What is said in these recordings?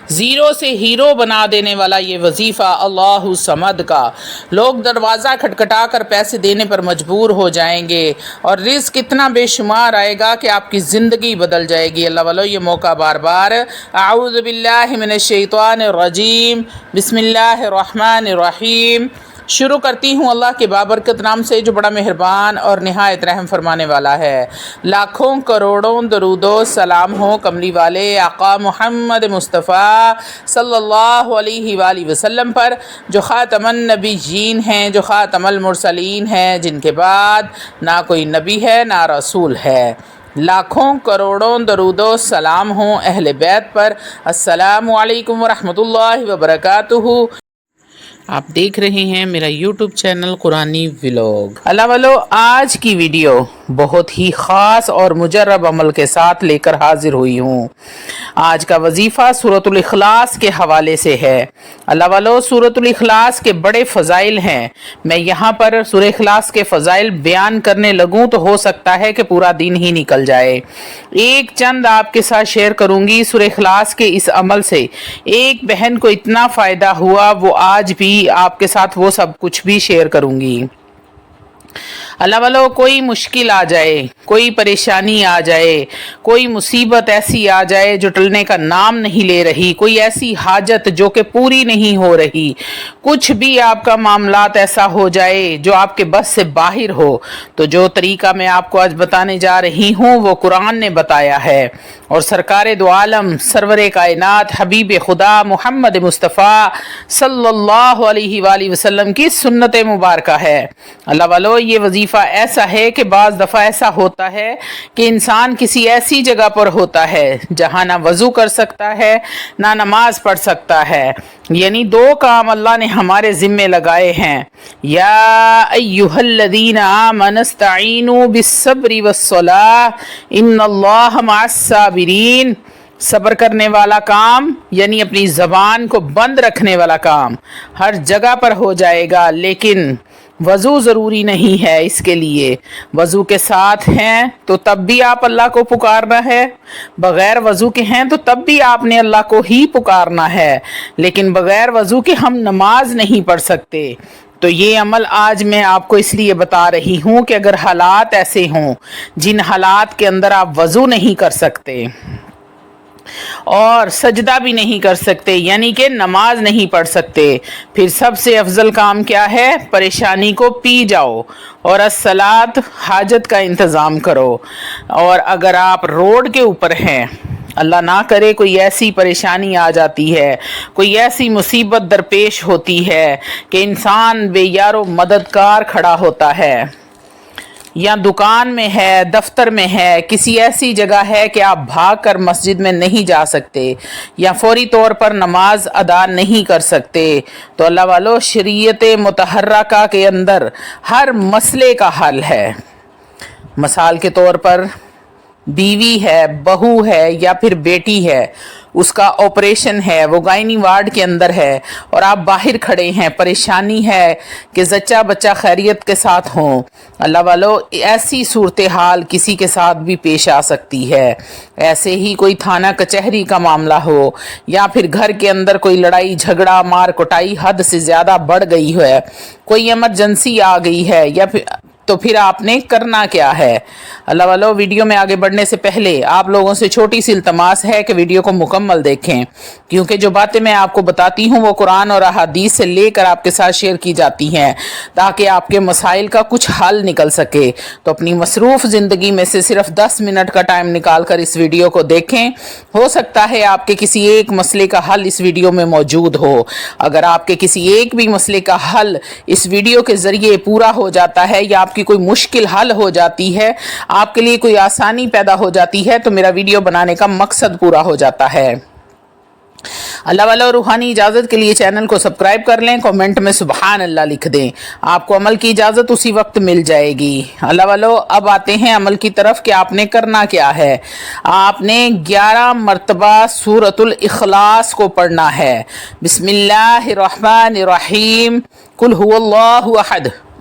Zero سے hero بنا دینے والا یہ وظیفہ اللہ صمد کا، لوگ دروازہ کھٹکھٹا کر پیسے دینے پر مجبور ہو جائیں گے اور رزق اتنا بے شمار آئے گا کہ آپ کی زندگی بدل جائے گی۔ اللہ والو یہ موقع بار بار اعوذ باللہ من الشیطان الرجیم، بسم اللہ الرحمن الرحیم شروع کرتی ہوں اللہ کے بابرکت نام سے جو بڑا مہربان اور نہایت رحم فرمانے والا ہے۔ لاکھوں کروڑوں درود و سلام ہو کملی والے آقا محمد مصطفیٰ صلی اللہ علیہ وآلہ وسلم پر، جو خاتم النبیین ہیں، جو خاتم المرسلین ہیں، جن کے بعد نہ کوئی نبی ہے نہ رسول ہے۔ لاکھوں کروڑوں درود و سلام ہوں اہل بیت پر۔ السلام علیکم ورحمۃ اللہ وبرکاتہ۔ آپ دیکھ رہے ہیں میرا یوٹیوب چینل قرآنی ولاگ۔ اللہ والو آج کی ویڈیو بہت ہی خاص اور مجرب عمل کے ساتھ لے کر حاضر ہوئی ہوں۔ آج کا وظیفہ سورۃ الاخلاص کے حوالے سے ہے۔ اللہ والو سورۃ الاخلاص کے بڑے فضائل ہیں۔ میں یہاں پر سورۃ اخلاص کے فضائل بیان کرنے لگوں تو ہو سکتا ہے کہ پورا دن ہی نکل جائے۔ ایک چند آپ کے ساتھ شیئر کروں گی سورۃ اخلاص کے اس عمل سے۔ ایک بہن کو اتنا فائدہ ہوا، وہ آج بھی آپ کے ساتھ وہ سب کچھ بھی شیئر کروں گی۔ اللہ والو کوئی مشکل آ جائے، کوئی پریشانی آ جائے، کوئی مصیبت ایسی آ جائے جو ٹلنے کا نام نہیں لے رہی، کوئی ایسی حاجت جو کہ پوری نہیں ہو رہی، کچھ بھی آپ کا معاملات ایسا ہو جائے جو آپ کے بس سے باہر ہو، تو جو طریقہ میں آپ کو آج بتانے جا رہی ہوں وہ قرآن نے بتایا ہے اور سرکار دو عالم سرور کائنات حبیب خدا محمد مصطفیٰ صلی اللہ علیہ وآلہ وسلم کی سنت مبارکہ ہے۔ اللہ والو یہ وظیفہ ایسا ہے کہ بعض دفعہ ایسا ہوتا ہے کہ انسان کسی ایسی جگہ پر ہوتا ہے جہاں نہ وضو کر سکتا ہے نہ نماز پڑھ سکتا ہے، یعنی دو کام اللہ نے ہمارے ذمے لگائے ہیں۔ یا ایہا الذین آمنوا استعینوا بالصبر والصلاۃ ان اللہ مع الصابرین۔ صبر کرنے والا کام یعنی اپنی زبان کو بند رکھنے والا کام ہر جگہ پر ہو جائے گا، لیکن وضو ضروری نہیں ہے اس کے لیے۔ وضو کے ساتھ ہیں تو تب بھی آپ اللہ کو پکارنا ہے، بغیر وضو کے ہیں تو تب بھی آپ نے اللہ کو ہی پکارنا ہے، لیکن بغیر وضو کے ہم نماز نہیں پڑھ سکتے۔ تو یہ عمل آج میں آپ کو اس لیے بتا رہی ہوں کہ اگر حالات ایسے ہوں جن حالات کے اندر آپ وضو نہیں کر سکتے اور سجدہ بھی نہیں کر سکتے، یعنی کہ نماز نہیں پڑھ سکتے، پھر سب سے افضل کام کیا ہے؟ پریشانی کو پی جاؤ اور الصلاۃ حاجت کا انتظام کرو۔ اور اگر آپ روڈ کے اوپر ہیں، اللہ نہ کرے کوئی ایسی پریشانی آ جاتی ہے، کوئی ایسی مصیبت درپیش ہوتی ہے کہ انسان بے یار و مددگار کھڑا ہوتا ہے، یا دکان میں ہے، دفتر میں ہے، کسی ایسی جگہ ہے کہ آپ بھاگ کر مسجد میں نہیں جا سکتے یا فوری طور پر نماز ادا نہیں کر سکتے، تو اللہ والو شریعت متحرکہ کے اندر ہر مسئلے کا حل ہے۔ مثال کے طور پر بیوی ہے، بہو ہے یا پھر بیٹی ہے، اس کا آپریشن ہے، وہ گائنی وارڈ کے اندر ہے اور آپ باہر کھڑے ہیں، پریشانی ہے کہ زچہ بچہ خیریت کے ساتھ ہوں۔ اللہ والو ایسی صورتحال کسی کے ساتھ بھی پیش آ سکتی ہے۔ ایسے ہی کوئی تھانہ کچہری کا معاملہ ہو یا پھر گھر کے اندر کوئی لڑائی جھگڑا مار کٹائی حد سے زیادہ بڑھ گئی ہے، کوئی ایمرجنسی آ گئی ہے، یا تو پھر آپ نے کرنا کیا ہے؟ اللہ والو ویڈیو میں آگے بڑھنے سے پہلے آپ لوگوں سے چھوٹی سی التماس ہے کہ ویڈیو کو مکمل دیکھیں، کیونکہ جو باتیں میں آپ کو بتاتی ہوں وہ قرآن اور احادیث سے لے کر آپ کے ساتھ شیئر کی جاتی ہیں تاکہ آپ کے مسائل کا کچھ حل نکل سکے۔ تو اپنی مصروف زندگی میں سے صرف 10 منٹ کا ٹائم نکال کر اس ویڈیو کو دیکھیں، ہو سکتا ہے آپ کے کسی ایک مسئلے کا حل اس ویڈیو میں موجود ہو۔ اگر آپ کے کسی ایک بھی مسئلے کا حل اس ویڈیو کے ذریعے پورا ہو جاتا ہے یا آپ کی کوئی مشکل حل ہو جاتی ہے، آپ کے لیے کوئی آسانی پیدا ہو جاتی ہے، تو میرا ویڈیو بنانے کا مقصد پورا ہو جاتا ہے۔ اللہ والا روحانی اجازت کے لیے چینل کو سبسکرائب کر لیں، کومنٹ میں سبحان اللہ لکھ دیں، آپ کو عمل کی اجازت اسی وقت مل جائے گی۔ اللہ والو اب آتے ہیں عمل کی طرف کہ آپ نے کرنا کیا ہے۔ آپ نے 11 مرتبہ سورۃ الاخلاص کو پڑھنا ہے۔ بسم اللہ الرحمن الرحیم، قل هو اللہ احد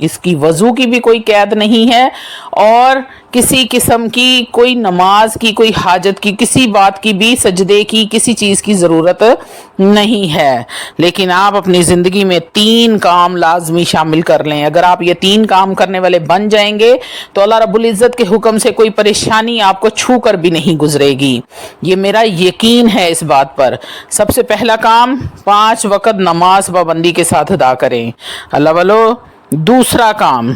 اس کی وضو کی بھی کوئی قید نہیں ہے اور کسی قسم کی کوئی نماز کی کوئی حاجت کی کسی بات کی بھی سجدے کی کسی چیز کی ضرورت نہیں ہے. لیکن آپ اپنی زندگی میں 3 کام لازمی شامل کر لیں. اگر آپ یہ 3 کام کرنے والے بن جائیں گے تو اللہ رب العزت کے حکم سے کوئی پریشانی آپ کو چھو کر بھی نہیں گزرے گی. یہ میرا یقین ہے اس بات پر. سب سے پہلا کام 5 وقت نماز پابندی کے ساتھ ادا کریں. اللہ والو. دوسرا کام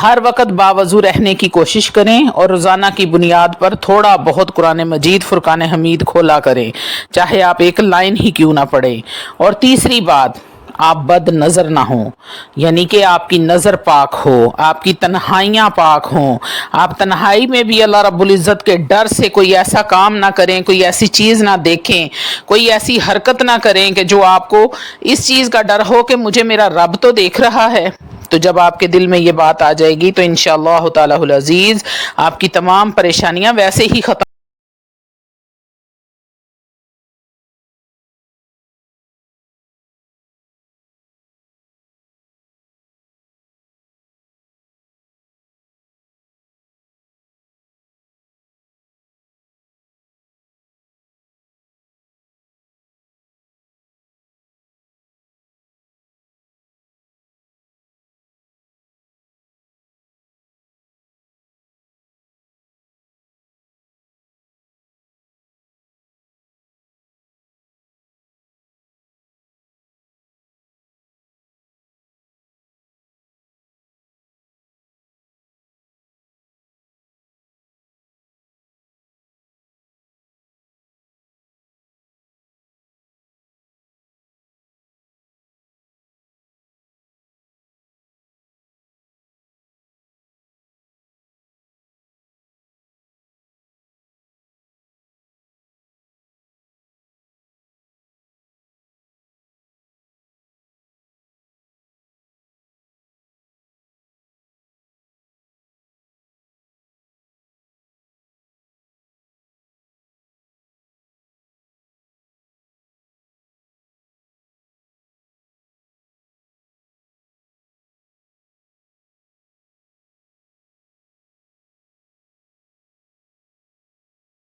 ہر وقت باوضو رہنے کی کوشش کریں اور روزانہ کی بنیاد پر تھوڑا بہت قرآن مجید فرقان حمید کھولا کریں چاہے آپ ایک لائن ہی کیوں نہ پڑھیں. اور تیسری بات آپ بد نظر نہ ہوں یعنی کہ آپ کی نظر پاک ہو آپ کی تنہائیاں پاک ہوں. آپ تنہائی میں بھی اللہ رب العزت کے ڈر سے کوئی ایسا کام نہ کریں کوئی ایسی چیز نہ دیکھیں کوئی ایسی حرکت نہ کریں کہ جو آپ کو اس چیز کا ڈر ہو کہ مجھے میرا رب تو دیکھ رہا ہے. تو جب آپ کے دل میں یہ بات آ جائے گی تو انشاءاللہ تعالی العزیز آپ کی تمام پریشانیاں ویسے ہی ختم